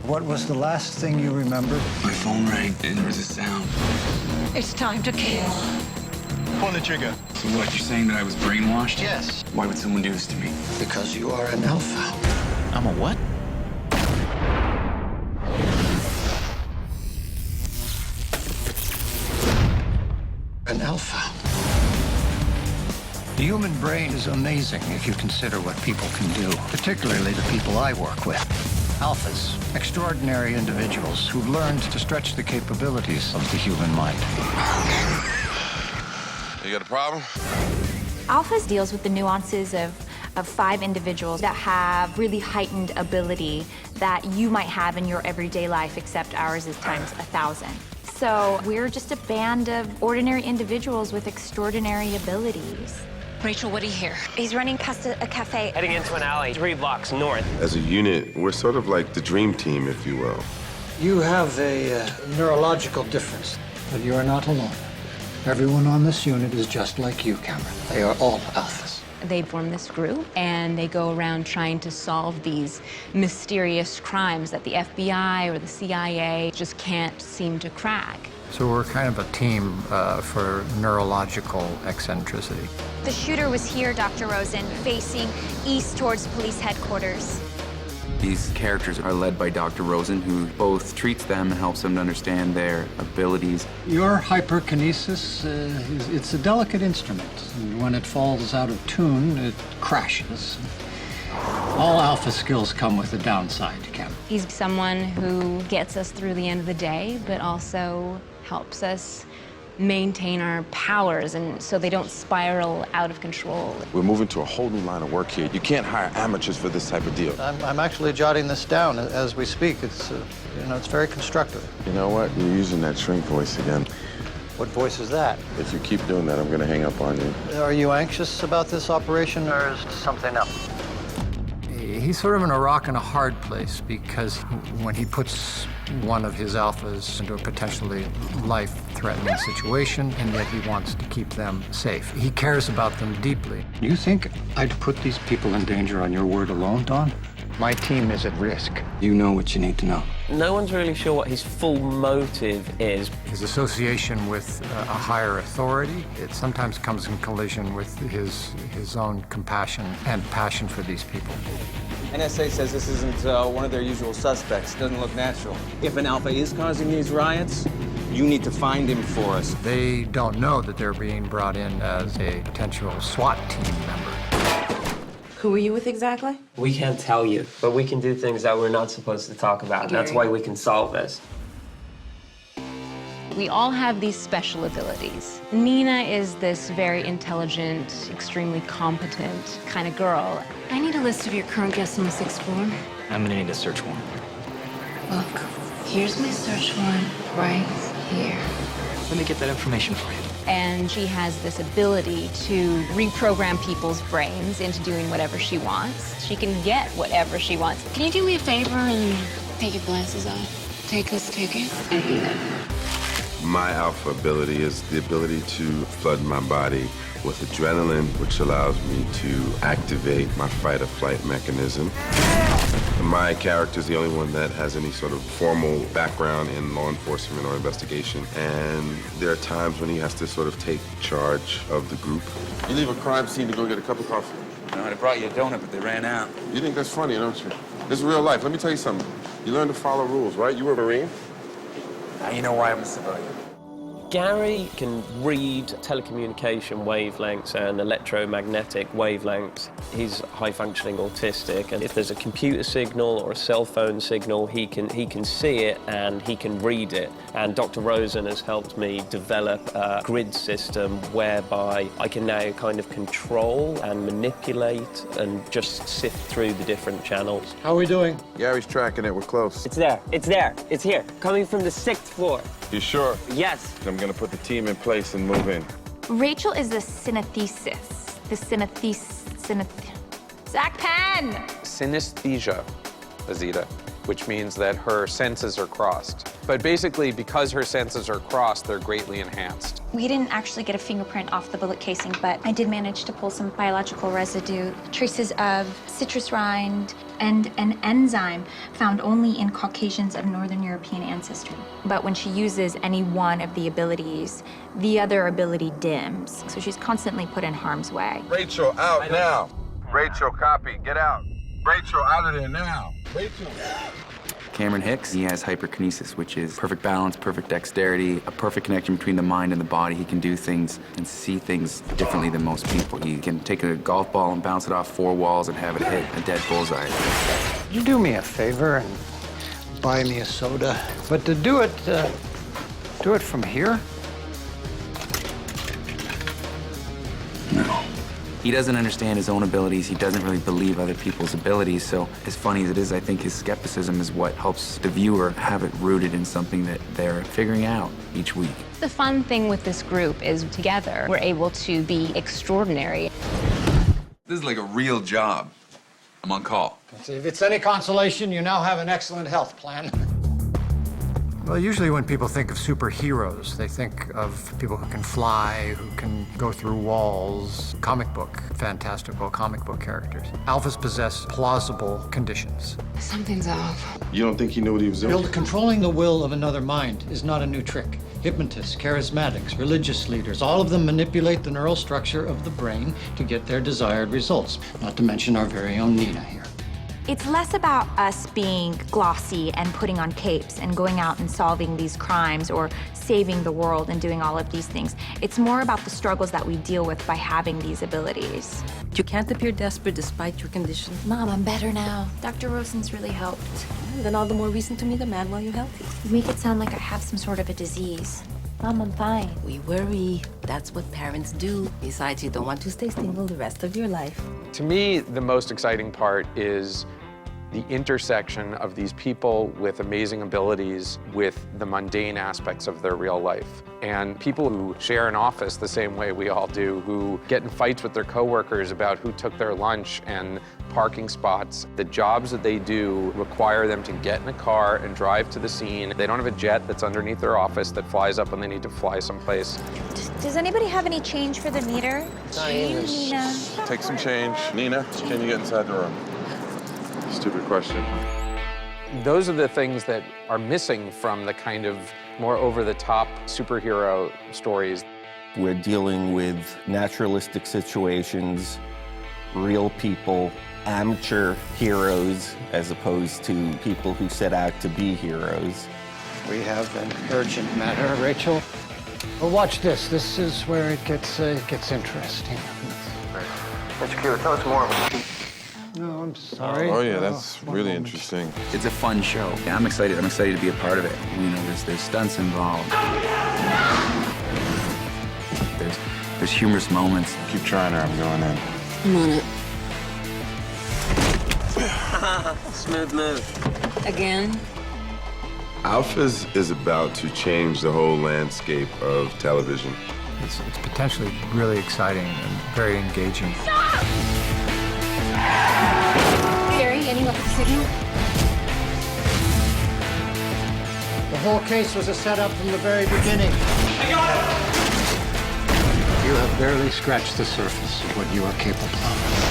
What was the last thing you remembered? My phone rang and there was a sound. It's time to kill. Pull the trigger. So what, you're saying that I was brainwashed? Yes. Why would someone do this to me? Because you are an alpha. I'm a what? An alpha. The human brain is amazing if you consider what people can do, particularly the people I work with. Alphas, extraordinary individuals who've learned to stretch the capabilities of the human mind. You got a problem? Alphas deals with the nuances of 5 individuals that have really heightened ability that you might have in your everyday life, except ours is times 1,000. So we're just a band of ordinary individuals with extraordinary abilities. Rachel, what do you hear? He's running past a cafe. Heading into an alley 3 blocks north. As a unit, we're sort of like the dream team, if you will. You have a neurological difference, but you are not alone. Everyone on this unit is just like you, Cameron. They are all alphas. They form this group, and they go around trying to solve these mysterious crimes that the FBI or the CIA just can't seem to crack. So we're kind of a team for neurological eccentricity. The shooter was here, Dr. Rosen, facing east towards police headquarters. These characters are led by Dr. Rosen, who both treats them and helps them to understand their abilities. Your hyperkinesis, it's a delicate instrument. And when it falls out of tune, it crashes. All alpha skills come with a downside, Cameron. He's someone who gets us through the end of the day, but also helps us maintain our powers, and so they don't spiral out of control. We're moving to a whole new line of work here. You can't hire amateurs for this type of deal. I'm actually jotting this down as we speak. It's, it's very constructive. You know what? You're using that shrink voice again. What voice is that? If you keep doing that, I'm going to hang up on you. Are you anxious about this operation, or is it something else? He's sort of in a rock and a hard place, because when he puts one of his alphas into a potentially life-threatening situation, and yet he wants to keep them safe. He cares about them deeply. You think I'd put these people in danger on your word alone, Don? My team is at risk. You know what you need to know. No one's really sure what his full motive is. His association with a higher authority, it sometimes comes in collision with his own compassion and passion for these people. NSA says this isn't one of their usual suspects. Doesn't look natural. If an alpha is causing these riots, you need to find him for us. They don't know that they're being brought in as a potential SWAT team member. Who are you with exactly? We can't tell you, but we can do things that we're not supposed to talk about. That's why we can solve this. We all have these special abilities. Nina is this very intelligent, extremely competent kind of girl. I need a list of your current guests on the 6th floor. I'm gonna need a search warrant. Look, here's my search warrant right here. Let me get that information for you. And she has this ability to reprogram people's brains into doing whatever she wants. She can get whatever she wants. Can you do me a favor and take your glasses off? Take this ticket and eat it. My alpha ability is the ability to flood my body with adrenaline, which allows me to activate my fight-or-flight mechanism. My character is the only one that has any sort of formal background in law enforcement or investigation, and there are times when he has to sort of take charge of the group. You leave a crime scene to go get a cup of coffee. No, they brought you a donut, but they ran out. You think that's funny, don't you? This is real life. Let me tell you something. You learn to follow rules, right? You were a Marine? Now you know why I'm a civilian. Gary can read telecommunication wavelengths and electromagnetic wavelengths. He's high-functioning autistic, and if there's a computer signal or a cell phone signal, he can see it and he can read it. And Dr. Rosen has helped me develop a grid system whereby I can now kind of control and manipulate and just sift through the different channels. How are we doing? Gary's tracking it. We're close. It's there. It's there. It's here. Coming from the 6th floor. You sure? Yes. I'm gonna put the team in place and move in. Rachel is the synesthesis. Zach Penn! Synesthesia, Azita, which means that her senses are crossed. But basically, because her senses are crossed, they're greatly enhanced. We didn't actually get a fingerprint off the bullet casing, but I did manage to pull some biological residue, traces of citrus rind, and an enzyme found only in Caucasians of Northern European ancestry. But when she uses any one of the abilities, the other ability dims. So she's constantly put in harm's way. Rachel, out now. Rachel, copy. Get out. Rachel, out of there now. Rachel. Cameron Hicks, he has hyperkinesis, which is perfect balance, perfect dexterity, a perfect connection between the mind and the body. He can do things and see things differently than most people. He can take a golf ball and bounce it off 4 walls and have it hit a dead bullseye. You do me a favor and buy me a soda, but to do it from here? No. He doesn't understand his own abilities. He doesn't really believe other people's abilities. So as funny as it is, I think his skepticism is what helps the viewer have it rooted in something that they're figuring out each week. The fun thing with this group is together, we're able to be extraordinary. This is like a real job. I'm on call. If it's any consolation, you now have an excellent health plan. Well, usually when people think of superheroes, they think of people who can fly, who can go through walls, fantastical comic book characters. Alphas possess plausible conditions. Something's off. You don't think he knew what he was doing? Controlling the will of another mind is not a new trick. Hypnotists, charismatics, religious leaders, all of them manipulate the neural structure of the brain to get their desired results, not to mention our very own Nina here. It's less about us being glossy and putting on capes and going out and solving these crimes or saving the world and doing all of these things. It's more about the struggles that we deal with by having these abilities. You can't appear desperate despite your condition. Mom, I'm better now. Dr. Rosen's really helped. Then all the more reason to meet a man while you're healthy. You make it sound like I have some sort of a disease. Mom, I'm fine. We worry. That's what parents do. Besides, you don't want to stay single the rest of your life. To me, the most exciting part is the intersection of these people with amazing abilities with the mundane aspects of their real life. And people who share an office the same way we all do, who get in fights with their coworkers about who took their lunch and parking spots. The jobs that they do require them to get in a car and drive to the scene. They don't have a jet that's underneath their office that flies up when they need to fly someplace. Does anybody have any change for the meter? Nina. Take some change. Nina, can you get inside the room? Stupid question. Those are the things that are missing from the kind of more over-the-top superhero stories. We're dealing with naturalistic situations, real people, amateur heroes, as opposed to people who set out to be heroes. We have an urgent matter, Rachel. Well, watch this. This is where it gets interesting. Mr. Q, tell us more. No, I'm sorry. Oh, yeah, that's really interesting. It's a fun show. Yeah, I'm excited. I'm excited to be a part of it. You know, there's stunts involved. There's humorous moments. Keep trying her. I'm going in. I'm on it. Smooth move. Again? Alphas is about to change the whole landscape of television. It's potentially really exciting and very engaging. Gary, any luck with the signal? The whole case was a setup from the very beginning. I got it! You have barely scratched the surface of what you are capable of.